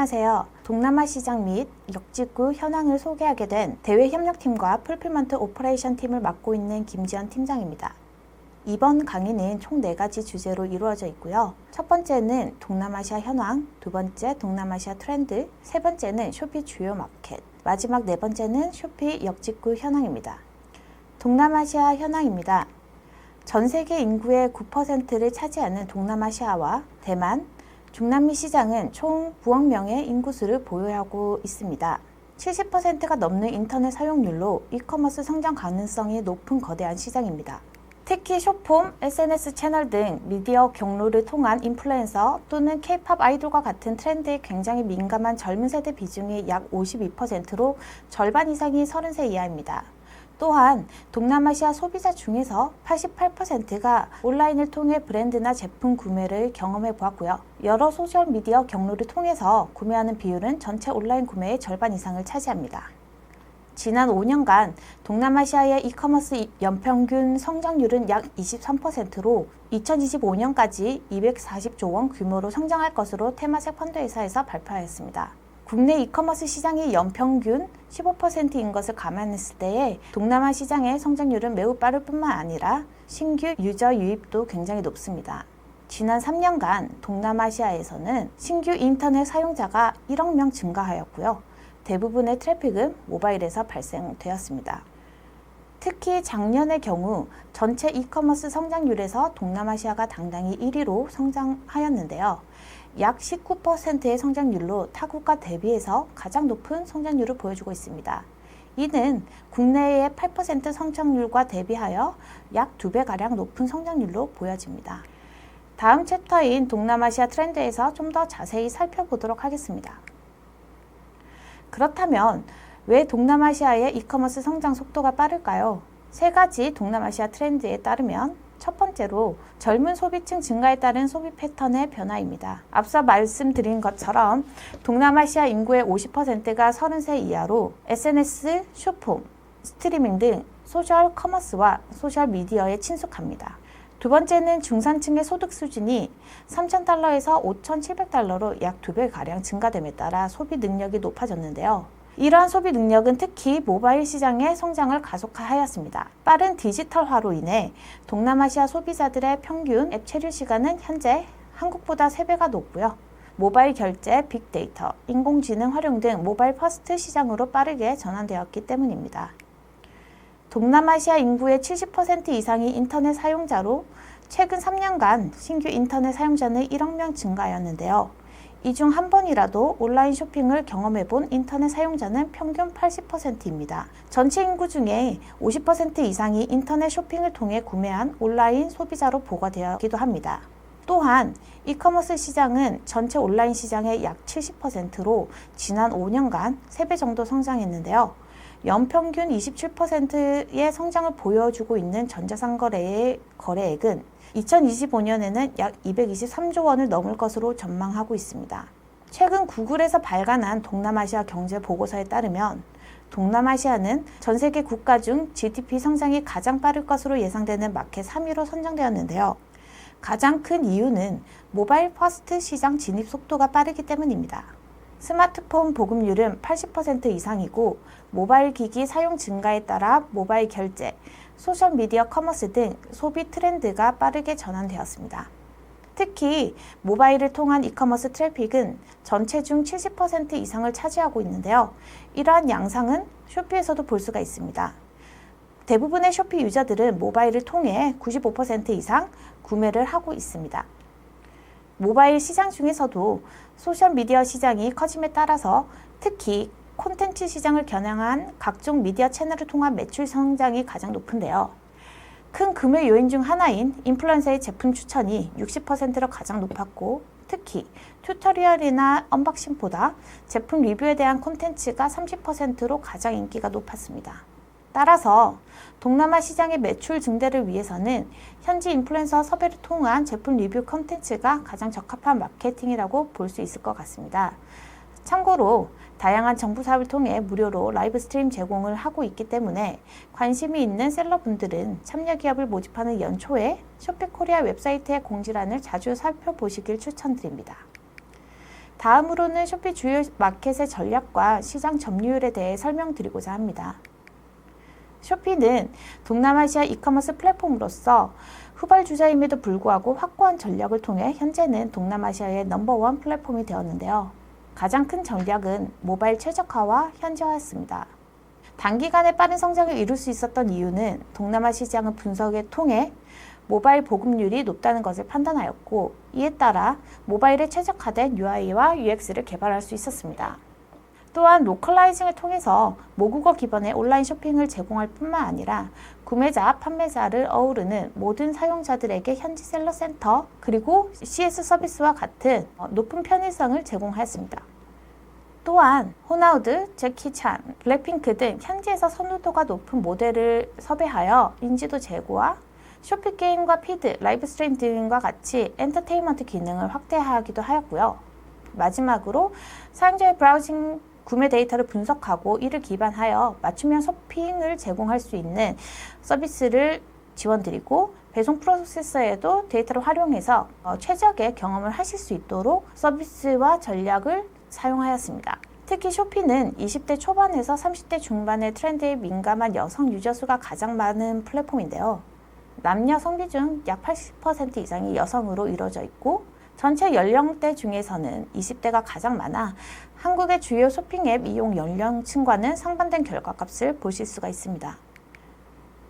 안녕하세요. 동남아 시장 및 역직구 현황을 소개하게 된 대외협력팀과 풀필먼트 오퍼레이션 팀을 맡고 있는 김지연 팀장입니다. 이번 강의는 총 4가지 주제로 이루어져 있고요. 첫 번째는 동남아시아 현황, 두 번째 동남아시아 트렌드, 세 번째는 쇼피 주요 마켓, 마지막 네 번째는 쇼피 역직구 현황입니다. 동남아시아 현황입니다. 전 세계 인구의 9%를 차지하는 동남아시아와 대만, 중남미 시장은 총 9억 명의 인구수를 보유하고 있습니다. 70%가 넘는 인터넷 사용률로 이커머스 성장 가능성이 높은 거대한 시장입니다. 특히 숏폼, SNS 채널 등 미디어 경로를 통한 인플루엔서 또는 K-팝 아이돌과 같은 트렌드에 굉장히 민감한 젊은 세대 비중이 약 52%로 절반 이상이 30세 이하입니다. 또한 동남아시아 소비자 중에서 88%가 온라인을 통해 브랜드나 제품 구매를 경험해 보았고요. 여러 소셜미디어 경로를 통해서 구매하는 비율은 전체 온라인 구매의 절반 이상을 차지합니다. 지난 5년간 동남아시아의 이커머스 연평균 성장률은 약 23%로 2025년까지 240조 원 규모로 성장할 것으로 테마섹 펀드회사에서 발표하였습니다. 국내 이커머스 시장이 연평균 15%인 것을 감안했을 때에 동남아 시장의 성장률은 매우 빠를 뿐만 아니라 신규 유저 유입도 굉장히 높습니다. 지난 3년간 동남아시아에서는 신규 인터넷 사용자가 1억 명 증가하였고요. 대부분의 트래픽은 모바일에서 발생되었습니다. 특히 작년의 경우 전체 이커머스 성장률에서 동남아시아가 당당히 1위로 성장하였는데요. 약 19%의 성장률로 타국가 대비해서 가장 높은 성장률을 보여주고 있습니다. 이는 국내의 8% 성장률과 대비하여 약 2배가량 높은 성장률로 보여집니다. 다음 챕터인 동남아시아 트렌드에서 좀 더 자세히 살펴보도록 하겠습니다. 그렇다면 왜 동남아시아의 이커머스 성장 속도가 빠를까요? 3가지 동남아시아 트렌드에 따르면 첫 번째로 젊은 소비층 증가에 따른 소비 패턴의 변화입니다. 앞서 말씀드린 것처럼 동남아시아 인구의 50%가 30세 이하로 SNS, 숏폼, 스트리밍 등 소셜 커머스와 소셜 미디어에 친숙합니다. 두 번째는 중산층의 소득 수준이 3,000달러에서 5,700달러로 약 2배가량 증가됨에 따라 소비 능력이 높아졌는데요. 이러한 소비 능력은 특히 모바일 시장의 성장을 가속화하였습니다. 빠른 디지털화로 인해 동남아시아 소비자들의 평균 앱 체류 시간은 현재 한국보다 3배가 높고요. 모바일 결제, 빅데이터, 인공지능 활용 등 모바일 퍼스트 시장으로 빠르게 전환되었기 때문입니다. 동남아시아 인구의 70% 이상이 인터넷 사용자로 최근 3년간 신규 인터넷 사용자는 1억 명 증가하였는데요. 이 중 한 번이라도 온라인 쇼핑을 경험해본 인터넷 사용자는 평균 80%입니다. 전체 인구 중에 50% 이상이 인터넷 쇼핑을 통해 구매한 온라인 소비자로 보고되었기도 합니다. 또한 이커머스 시장은 전체 온라인 시장의 약 70%로 지난 5년간 3배 정도 성장했는데요. 연평균 27%의 성장을 보여주고 있는 전자상거래의 거래액은 2025년에는 약 223조 원을 넘을 것으로 전망하고 있습니다. 최근 구글에서 발간한 동남아시아 경제 보고서에 따르면 동남아시아는 전 세계 국가 중 GDP 성장이 가장 빠를 것으로 예상되는 마켓 3위로 선정되었는데요. 가장 큰 이유는 모바일 퍼스트 시장 진입 속도가 빠르기 때문입니다. 스마트폰 보급률은 80% 이상이고 모바일 기기 사용 증가에 따라 모바일 결제, 소셜미디어 커머스 등 소비 트렌드가 빠르게 전환되었습니다. 특히 모바일을 통한 이커머스 트래픽은 전체 중 70% 이상을 차지하고 있는데요. 이러한 양상은 쇼피에서도 볼 수가 있습니다. 대부분의 쇼피 유저들은 모바일을 통해 95% 이상 구매를 하고 있습니다. 모바일 시장 중에서도 소셜미디어 시장이 커짐에 따라서 특히 콘텐츠 시장을 겨냥한 각종 미디어 채널을 통한 매출 성장이 가장 높은데요. 큰 구매 요인 중 하나인 인플루언서의 제품 추천이 60%로 가장 높았고 특히 튜토리얼이나 언박싱보다 제품 리뷰에 대한 콘텐츠가 30%로 가장 인기가 높았습니다. 따라서 동남아 시장의 매출 증대를 위해서는 현지 인플루엔서 섭외를 통한 제품 리뷰 콘텐츠가 가장 적합한 마케팅이라고 볼 수 있을 것 같습니다. 참고로 다양한 정부 사업을 통해 무료로 라이브 스트림 제공을 하고 있기 때문에 관심이 있는 셀러분들은 참여 기업을 모집하는 연초에 쇼피코리아 웹사이트의 공지란을 자주 살펴보시길 추천드립니다. 다음으로는 쇼피 주요 마켓의 전략과 시장 점유율에 대해 설명드리고자 합니다. 쇼피는 동남아시아 이커머스 플랫폼으로서 후발주자임에도 불구하고 확고한 전략을 통해 현재는 동남아시아의 넘버원 플랫폼이 되었는데요. 가장 큰 전략은 모바일 최적화와 현지화였습니다. 단기간에 빠른 성장을 이룰 수 있었던 이유는 동남아 시장의 분석을 통해 모바일 보급률이 높다는 것을 판단하였고, 이에 따라 모바일에 최적화된 UI와 UX를 개발할 수 있었습니다. 또한 로컬라이징을 통해서 모국어 기반의 온라인 쇼핑을 제공할 뿐만 아니라 구매자, 판매자를 어우르는 모든 사용자들에게 현지 셀러 센터 그리고 CS 서비스와 같은 높은 편의성을 제공하였습니다. 또한 호나우드, 제키찬, 블랙핑크 등 현지에서 선호도가 높은 모델을 섭외하여 인지도 제고와 쇼핑 게임과 피드, 라이브 스트림 등과 같이 엔터테인먼트 기능을 확대하기도 하였고요. 마지막으로 사용자의 브라우징 구매 데이터를 분석하고 이를 기반하여 맞춤형 쇼핑을 제공할 수 있는 서비스를 지원드리고 배송 프로세서에도 데이터를 활용해서 최적의 경험을 하실 수 있도록 서비스와 전략을 사용하였습니다. 특히 쇼피는 20대 초반에서 30대 중반의 트렌드에 민감한 여성 유저 수가 가장 많은 플랫폼인데요. 남녀 성비 중 약 80% 이상이 여성으로 이루어져 있고 전체 연령대 중에서는 20대가 가장 많아 한국의 주요 쇼핑 앱 이용 연령층과는 상반된 결과값을 보실 수가 있습니다.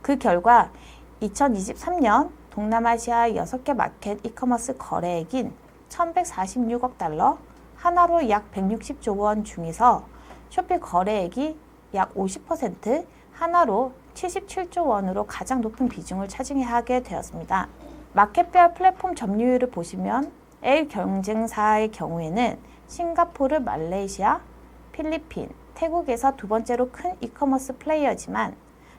그 결과 2023년 동남아시아 6개 마켓 이커머스 거래액인 1146억 달러, 하나로 약 160조 원 중에서 쇼피 거래액이 약 50%, 하나로 77조 원으로 가장 높은 비중을 차지하게 되었습니다. 마켓별 플랫폼 점유율을 보시면 A 경쟁사의 경우에는 싱가포르, 말레이시아, 필리핀, 태국에서 두 번째로 큰 이커머스 플레이어지만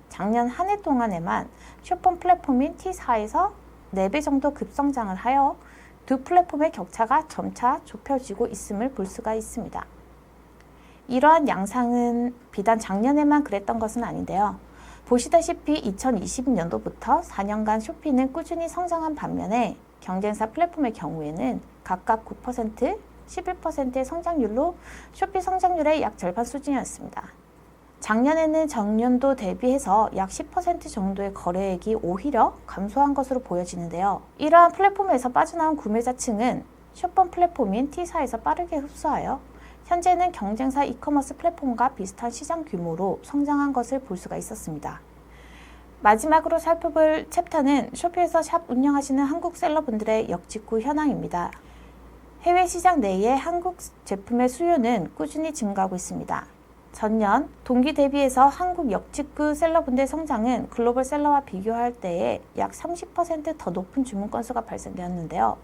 작년 한 해 동안에만 쇼폰 플랫폼인 T사에서 4배 정도 급성장을 하여 두 플랫폼의 격차가 점차 좁혀지고 있음을 볼 수가 있습니다. 이러한 양상은 비단 작년에만 그랬던 것은 아닌데요. 보시다시피 2020년도부터 4년간 쇼피는 꾸준히 성장한 반면에 경쟁사 플랫폼의 경우에는 각각 9%, 11%의 성장률로 쇼피 성장률의 약 절반 수준이었습니다. 작년에는 전년도 대비해서 약 10% 정도의 거래액이 오히려 감소한 것으로 보여지는데요. 이러한 플랫폼에서 빠져나온 구매자층은 쇼폰 플랫폼인 T사에서 빠르게 흡수하여 현재는 경쟁사 이커머스 플랫폼과 비슷한 시장 규모로 성장한 것을 볼 수가 있었습니다. 마지막으로 살펴볼 챕터는 쇼피에서 샵 운영하시는 한국 셀러분들의 역직구 현황입니다. 해외 시장 내의 한국 제품의 수요는 꾸준히 증가하고 있습니다. 전년 동기 대비해서 한국 역직구 셀러분들의 성장은 글로벌 셀러와 비교할 때에 약 30% 더 높은 주문 건수가 발생되었는데요.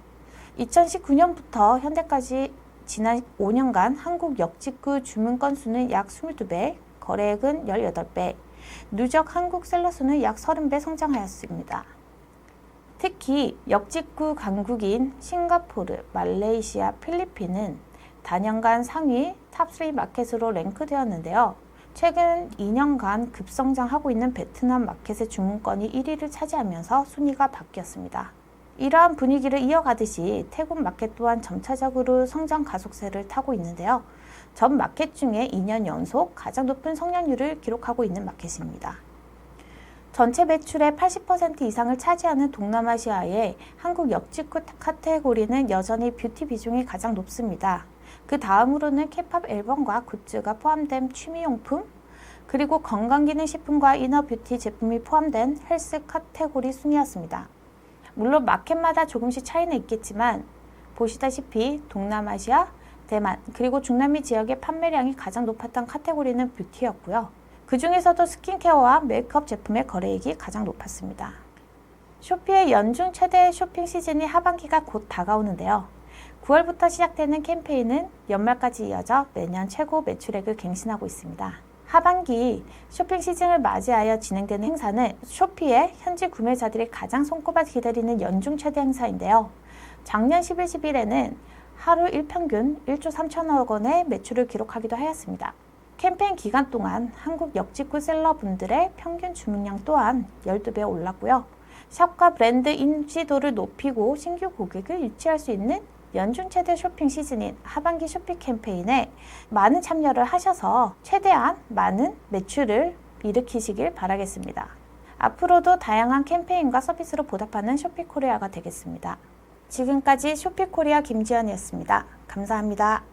2019년부터 현재까지 지난 5년간 한국 역직구 주문 건수는 약 22배, 거래액은 18배, 누적 한국 셀러 수는 약 30배 성장하였습니다. 특히 역직구 강국인 싱가포르, 말레이시아, 필리핀은 단연간 상위 탑3 마켓으로 랭크되었는데요. 최근 2년간 급성장하고 있는 베트남 마켓의 주문건이 1위를 차지하면서 순위가 바뀌었습니다. 이러한 분위기를 이어가듯이 태국 마켓 또한 점차적으로 성장 가속세를 타고 있는데요. 전 마켓 중에 2년 연속 가장 높은 성장률을 기록하고 있는 마켓입니다. 전체 매출의 80% 이상을 차지하는 동남아시아의 한국 역직구 카테고리는 여전히 뷰티 비중이 가장 높습니다. 그 다음으로는 케이팝 앨범과 굿즈가 포함된 취미용품, 그리고 건강기능식품과 이너뷰티 제품이 포함된 헬스 카테고리 순이었습니다. 물론 마켓마다 조금씩 차이는 있겠지만 보시다시피 동남아시아, 대만, 그리고 중남미 지역의 판매량이 가장 높았던 카테고리는 뷰티였고요. 그 중에서도 스킨케어와 메이크업 제품의 거래액이 가장 높았습니다. 쇼피의 연중 최대 쇼핑 시즌이 하반기가 곧 다가오는데요. 9월부터 시작되는 캠페인은 연말까지 이어져 매년 최고 매출액을 갱신하고 있습니다. 하반기 쇼핑 시즌을 맞이하여 진행되는 행사는 쇼피의 현지 구매자들이 가장 손꼽아 기다리는 연중 최대 행사인데요. 작년 10월 10일에는 하루 일평균 1조 3천억 원의 매출을 기록하기도 하였습니다. 캠페인 기간 동안 한국 역직구 셀러분들의 평균 주문량 또한 12배 올랐고요. 샵과 브랜드 인지도를 높이고 신규 고객을 유치할 수 있는 연중 최대 쇼핑 시즌인 하반기 쇼핑 캠페인에 많은 참여를 하셔서 최대한 많은 매출을 일으키시길 바라겠습니다. 앞으로도 다양한 캠페인과 서비스로 보답하는 쇼핑코리아가 되겠습니다. 지금까지 쇼핑코리아 김지연이었습니다. 감사합니다.